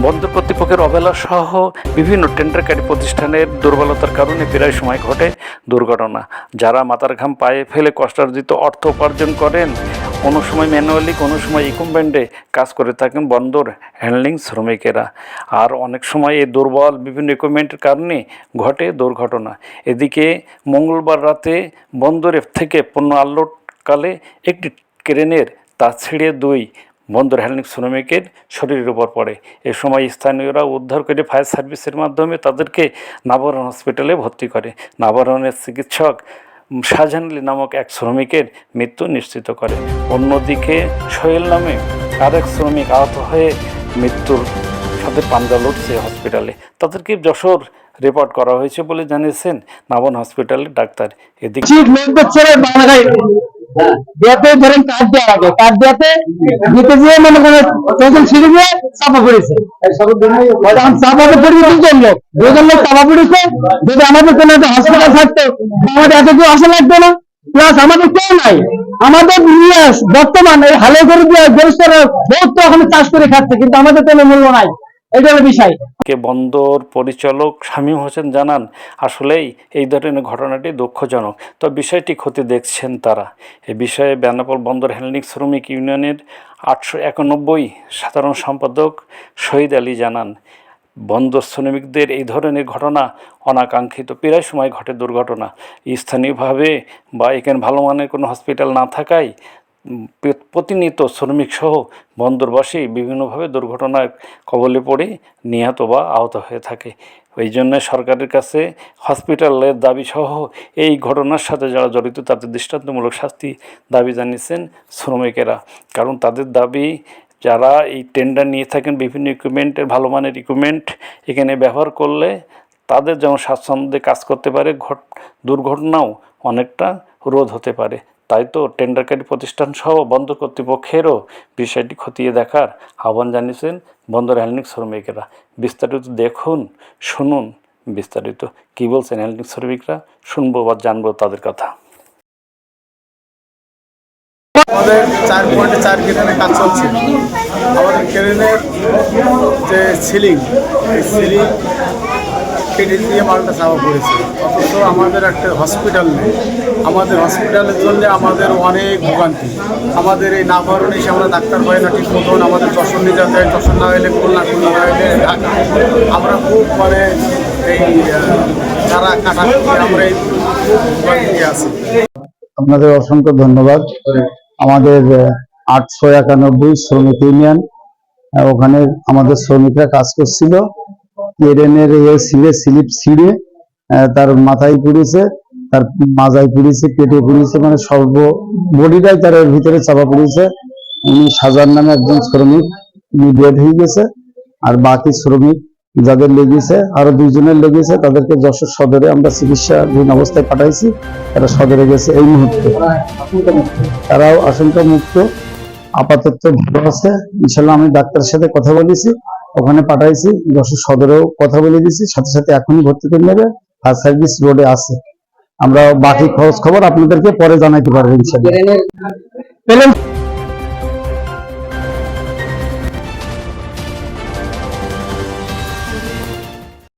বন্দর কর্তৃপক্ষের অবহেলা সহ বিভিন্ন টেন্ডারকারী প্রতিষ্ঠানের দুর্বলতার কারণে প্রায় সময় ঘটে দুর্ঘটনা। যারা মাথার ঘাম পায়ে ফেলে কষ্টার্জিত অর্থ উপার্জন করেন, কোনো সময় ম্যানুয়ালি, কোনো সময় ইকুইপমেন্টে কাজ করে থাকেন বন্দর হ্যান্ডলিং শ্রমিকেরা। আর অনেক সময় এই দুর্বল বিভিন্ন ইকুইপমেন্টের কারণে ঘটে দুর্ঘটনা। এদিকে মঙ্গলবার রাতে বন্দরের থেকে পণ্য আনলোডকালে একটি ক্রেনের তার ছিঁড়ে দুই বন্দর হ্যান্ডলিং শ্রমিকের শরীরের উপর পড়ে। এ সময় স্থানীয়রা উদ্ধার করে ফায়ার সার্ভিসের মাধ্যমে তাদেরকে নাভারন হসপিটালে ভর্তি করে। নাভারনের চিকিৎসক শাহজাহান আলী নামক এক শ্রমিকের মৃত্যু নিশ্চিত করে। অন্যদিকে সোহেল নামে আরেক শ্রমিক আহত হয়ে মৃত্যুর সাথে পাঞ্জা লড়ছে হসপিটালে। তাদেরকে যশোর রিপোর্ট করা হয়েছে বলে জানিয়েছেন নাভারন হসপিটালের ডাক্তার। এদিকে ধরেন কাঠ দেওয়ার আগে কাঠ দেওয়াতে দিতে গিয়ে মনে করে তখন ছিঁড়ে গিয়ে চাপা পড়েছে। চাপাতে পড়িয়ে দুজন লোক চাপা পড়েছে। যদি আমাদের কোনো একটা হসপিটাল থাকতো আমাদের এত কেউ আসা লাগতো না, প্লাস আমাদের কেউ নাই। আমাদের বর্তমান এই হালে করে দিয়ে গরিষ্ঠরা বহুত তো ওখানে চাষ করে খাচ্ছে, কিন্তু আমাদের কোনো মূল্য নাই। এটা হলো বিষয়। বন্দর পরিচালক শামীম হোসেন জানান, আসলেই এই ধরনের ঘটনাটি দুঃখজনক, তো বিষয়টি খতিয়ে দেখছেন তারা। এ বিষয়ে বেনাপোল বন্দর হ্যান্ডলিং শ্রমিক ইউনিয়নের 891 সাধারণ সম্পাদক শহীদ আলী জানান, বন্দর শ্রমিকদের এই ধরনের ঘটনা অনাকাঙ্ক্ষিত। প্রায় সময় ঘটে দুর্ঘটনা। স্থানীয়ভাবে বা এখানে ভালো মানের কোনো হসপিটাল না থাকায় প্রতিনিয়ত শ্রমিকসহ বন্দরবাসী বিভিন্নভাবে দুর্ঘটনার কবলে পড়ে নিহত বা আহত হয়ে থাকে। ওই জন্য সরকারের কাছে হসপিটালের দাবিসহ এই ঘটনার সাথে যারা জড়িত তাদের দৃষ্টান্তমূলক শাস্তি দাবি জানিয়েছেন শ্রমিকেরা। কারণ তাদের দাবি, যারা এই টেন্ডার নিয়ে থাকেন বিভিন্ন ইকুইপমেন্টের, ভালো মানের ইকুইপমেন্ট এখানে ব্যবহার করলে তাদের যেমন স্বাচ্ছন্দ্যে কাজ করতে পারে, দুর্ঘটনাও অনেকটা রোধ হতে পারে। তাই তো টেন্ডারকারী প্রতিষ্ঠান সহ বন্দর কর্তৃপক্ষেরও বিষয়টি খতিয়ে দেখার আহ্বান জানিয়েছেন বন্দর হ্যান্ডলিং শ্রমিকেরা। বিস্তারিত দেখুন, শুনুন বিস্তারিত কী বলছেন হ্যান্ডলিং শ্রমিকরা, শুনবো বা জানবো তাদের কথা। আমাদের 4.4 ক্রেনের কাজ চলছে। আমাদের ক্রেনের যে সিলিং, এই সিলিং কেটে দিয়ে মালটা চাপা পড়েছে। অথচ আমাদের একটা হসপিটাল নেই। আমাদের হসপিটালের জন্য আমাদের অনেক ভোগান্তি। আমাদের এই নাভারন এসে আমরা ডাক্তার পাই না ঠিক মতন। আমাদের যশোর নিয়ে যেতে হয়, যশোর না হলে খুলনা, খুলনা না হলে ঢাকা। আমরা খুব এই যারা কাটা আমরা এই খুব ভোগান্তি আছি। আপনাদের অসংখ্য ধন্যবাদ। আমাদের 891 শ্রমিক ইউনিয়ন, ওখানে আমাদের শ্রমিকরা কাজ করছিল। ক্রেনের স্লিপ ছিঁড়ে তার মাথায় পড়েছে, তার মাজায় পড়েছে, পেটে পড়েছে, মানে সর্ব বডিটাই তার ভিতরে চাপা পড়েছে। উনি শাহজাহান নামে একজন শ্রমিক, উনি ডেড হয়ে গেছে। আর বাকি শ্রমিক যাদের লেগেছে, আরো 2 জনের লেগেছে, তাদেরকে যশোর সদরে আমরা চিকিৎসাধীন অবস্থায় পাঠাইছি। তারা সদরে গেছে এই মুহূর্তে, তারাও আশঙ্কা মুক্ত, আপাতত ভালো আছে ইনশাল্লাহ। আমি ডাক্তারের সাথে কথা বলেছি, ওখানে পাঠাইছি, যশোর সদরেও কথা বলে দিয়েছি, সাথে সাথে এখনই ভর্তি করে নেবে। ফায়ার সার্ভিস রোডে আছে। আমরা বাকি খবর আপনাদেরকে পরে জানাইতে পারবো ইনশাল্লাহ।